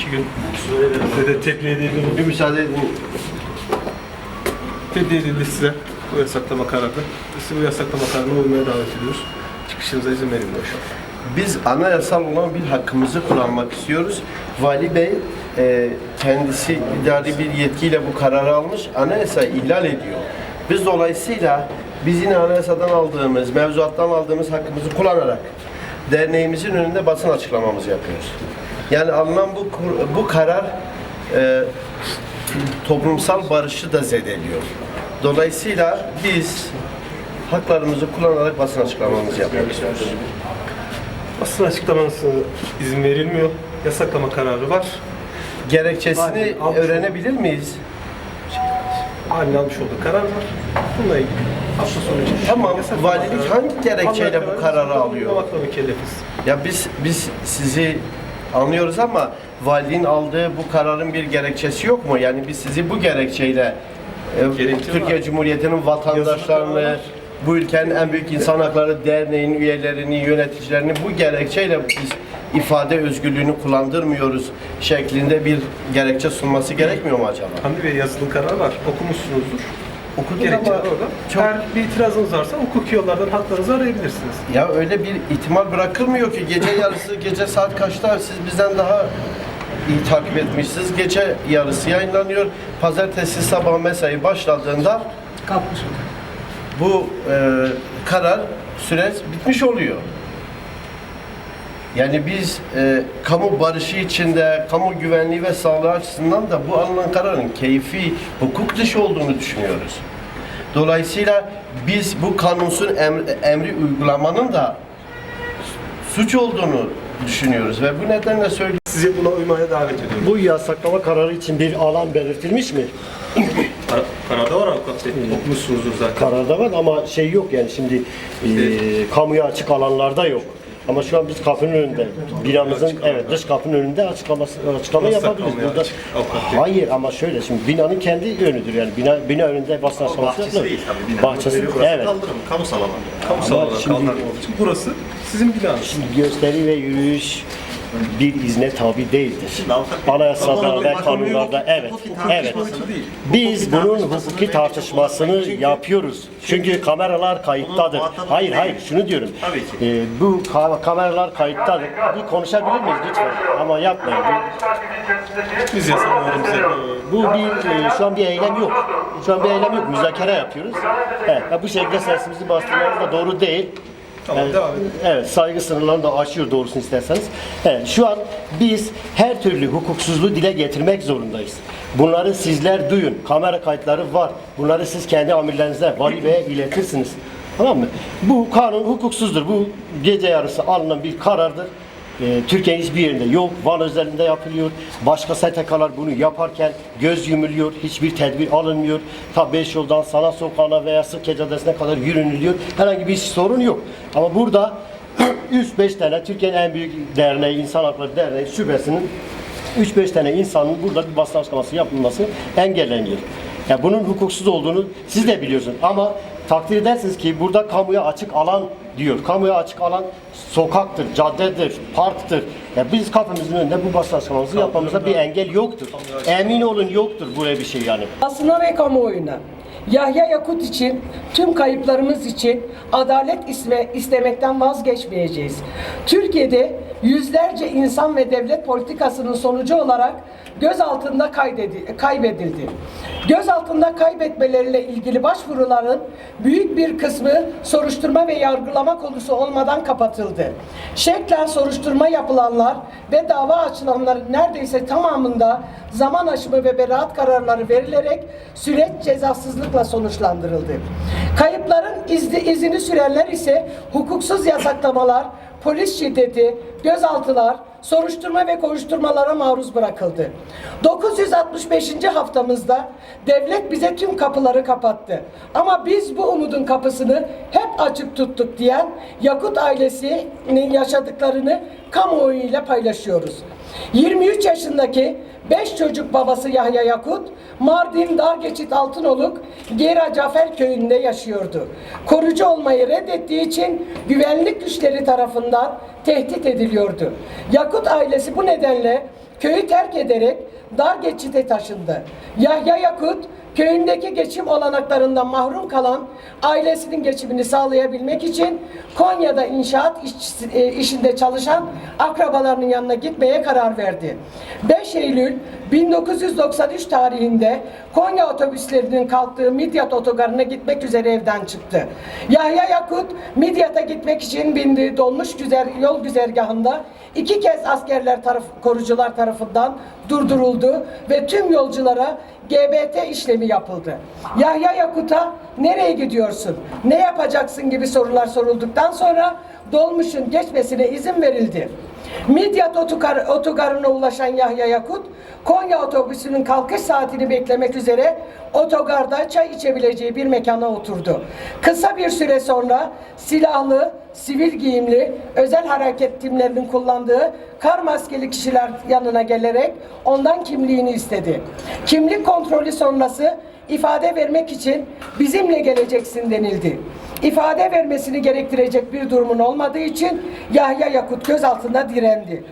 2 gün sürede tebliğ edildi. Bir müsaade edin. Tebliğ edildi size bu yasaklama kararı. Sizi bu yasaklama kararına uymaya davet ediyoruz. Çıkışınıza izin verilmiyor şu an. Biz anayasal olan bir hakkımızı kullanmak istiyoruz. Vali Bey kendisi idari bir yetkiyle bu kararı almış, anayasa ihlal ediyor. Biz dolayısıyla yine anayasadan aldığımız, mevzuattan aldığımız hakkımızı kullanarak derneğimizin önünde basın açıklamamızı yapıyoruz. Yani alınan bu karar toplumsal barışı da zedeliyor. Dolayısıyla biz haklarımızı kullanarak basın açıklamamızı yapıyoruz. Basın açıklamasına izin verilmiyor. Yasaklama kararı var. Gerekçesini öğrenebilir miyiz? Halinin almış olduğu karar var. Bununla ilgili hafta sonu için. Tamam, valilik hangi gerekçeyle bu kararı alıyor? Uygulamakla mükellefiz. Ya biz sizi anlıyoruz ama valiliğin aldığı bu kararın bir gerekçesi yok mu? Yani biz sizi bu gerekçeyle Türkiye Cumhuriyeti'nin vatandaşlarını, bu ülkenin en büyük insan hakları derneğinin üyelerini, yöneticilerini bu gerekçeyle biz ifade özgürlüğünü kullandırmıyoruz şeklinde bir gerekçe sunması gerekmiyor mu acaba? Hamdi Bey yazılı karar var. Okumuşsunuzdur. Okuduk Gerekçeler ama orada. çok... Eğer bir itirazınız varsa hukuki yollardan haklarınızı arayabilirsiniz. Ya öyle bir ihtimal bırakılmıyor ki gece yarısı, gece saat kaçta siz bizden daha iyi takip etmişsiniz. Gece yarısı yayınlanıyor. Pazartesi sabah mesai başladığında Kalkmış. bu karar süreç bitmiş oluyor. Yani biz kamu barışı içinde, kamu güvenliği ve sağlığı açısından da bu alınan kararın keyfi, hukuk dışı olduğunu düşünüyoruz. Dolayısıyla biz bu kanunsuz emri uygulamanın da suç olduğunu düşünüyoruz ve bu nedenle söylüyoruz. Sizi buna uymaya davet ediyorum. Bu yasaklama kararı için bir alan belirtilmiş mi? Kararda var avukat bey. Okumuşsunuzdur zaten. Kararda var ama şey yok yani şimdi kamuya açık alanlarda yok. Ama şu an biz kapının önünde, binamızın dış kapının önünde açıklama Nasıl yapabiliriz. kamuya Burada açık, avukat bey? hayır ama şöyle şimdi binanın kendi önüdür yani bina önünde basın açıklaması Bahçesi yapılır. değil tabii. Binanın Bahçesi burası evet. kaldırım, kamusal alan. Kamusal Ama alan şimdi- kaldırılmadığı için burası sizin binanız. Şimdi gösteri ve yürüyüş bir izne tabi değildir. avukat bey, Anayasada kamuoyu ve bakımı kanunlarda yok, evet. hukuki Evet. tartışması değil. Biz bunun hukuki tartışmasını yapıyoruz. Çünkü kameralar kayıttadır. muhatabı Hayır değil. hayır şunu diyorum. Tabii ki. Bu kameralar kayıttadır. Bir konuşabilir miyiz lütfen? Ama yapmayın. Biz yasalarımızı Bu bir şu an bir eylem yok. Şu an bir eylem yok. Müzakere yapıyoruz. Evet, bu şekilde sesimizi bastırmamız da doğru değil. Tamam, devam edin. Evet, saygı sınırlarını da aşıyor doğrusunu isterseniz. Evet, şu an biz her türlü hukuksuzluğu dile getirmek zorundayız. Bunları sizler duyun. Kamera kayıtları var. Bunları siz kendi amirlerinize, vali beye iletirsiniz. Tamam mı? Bu kanun hukuksuzdur. Bu gece yarısı alınan bir karardır. Türkiye'nin hiçbir yerinde yok. Van özelinde yapılıyor. Başka STK'lar bunu yaparken göz yumuluyor. Hiçbir tedbir alınmıyor. Ta Beşyol'dan Sanat Sokağı'na veya Sıkke Caddesi'ne kadar yürünülüyor. Herhangi bir sorun yok. Ama burada 3-5 tane Türkiye'nin en büyük derneği, İnsan Hakları Derneği şubesinin 3-5 tane insanın burada bir basın açıklaması yapılması engelleniyor. Yani bunun hukuksuz olduğunu siz de biliyorsunuz ama takdir edersiniz ki burada kamuya açık alan diyor. Kamuya açık alan sokaktır, caddedir, parktır. Yani biz kapımızın önünde bu basın açıklaması yapmamıza bir engel yoktur. Emin olun yoktur böyle bir şey yani. Basına ve kamuoyuna Yahya Yakut için, tüm kayıplarımız için adalet istemekten vazgeçmeyeceğiz. Türkiye'de yüzlerce insan ve devlet politikasının sonucu olarak gözaltında kaybedildi. Gözaltında kaybetmeleriyle ilgili başvuruların büyük bir kısmı soruşturma ve yargılama konusu olmadan kapatıldı. Şeklen soruşturma yapılanlar ve dava açılanların neredeyse tamamında zaman aşımı ve beraat kararları verilerek süreç cezasızlıkla sonuçlandırıldı. Kayıpların izini sürenler ise hukuksuz yasaklamalar, polis şiddeti, gözaltılar, soruşturma ve kovuşturmalara maruz bırakıldı. 965. haftamızda devlet bize tüm kapıları kapattı. Ama biz bu umudun kapısını hep açık tuttuk diyen Yakut ailesinin yaşadıklarını kamuoyuyla paylaşıyoruz. 23 yaşındaki 5 çocuk babası Yahya Yakut, Mardin Dargeçit Altınoluk Gera Cafer köyünde yaşıyordu. Korucu olmayı reddettiği için güvenlik güçleri tarafından tehdit ediliyordu. Yakut ailesi bu nedenle köyü terk ederek dar geçide taşındı. Yahya Yakut, köyündeki geçim olanaklarından mahrum kalan ailesinin geçimini sağlayabilmek için Konya'da inşaat işinde çalışan akrabalarının yanına gitmeye karar verdi. 5 Eylül 1993 tarihinde Konya otobüslerinin kalktığı Midyat otogarına gitmek üzere evden çıktı. Yahya Yakut, Midyat'a gitmek için bindiği dolmuş yol güzergahında 2 kez korucular tarafından durduruldu ve tüm yolculara GBT işlemi yapıldı. Yahya Yakut'a nereye gidiyorsun, ne yapacaksın gibi sorular sorulduktan sonra dolmuşun geçmesine izin verildi. Midyat otogarına ulaşan Yahya Yakut, Konya otobüsünün kalkış saatini beklemek üzere otogarda çay içebileceği bir mekana oturdu. Kısa bir süre sonra silahlı, sivil giyimli, özel hareket timlerinin kullandığı kar maskeli kişiler yanına gelerek ondan kimliğini istedi. Kimlik kontrolü sonrası ifade vermek için bizimle geleceksin denildi. İfade vermesini gerektirecek bir durumun olmadığı için Yahya Yakut gözaltında direndi.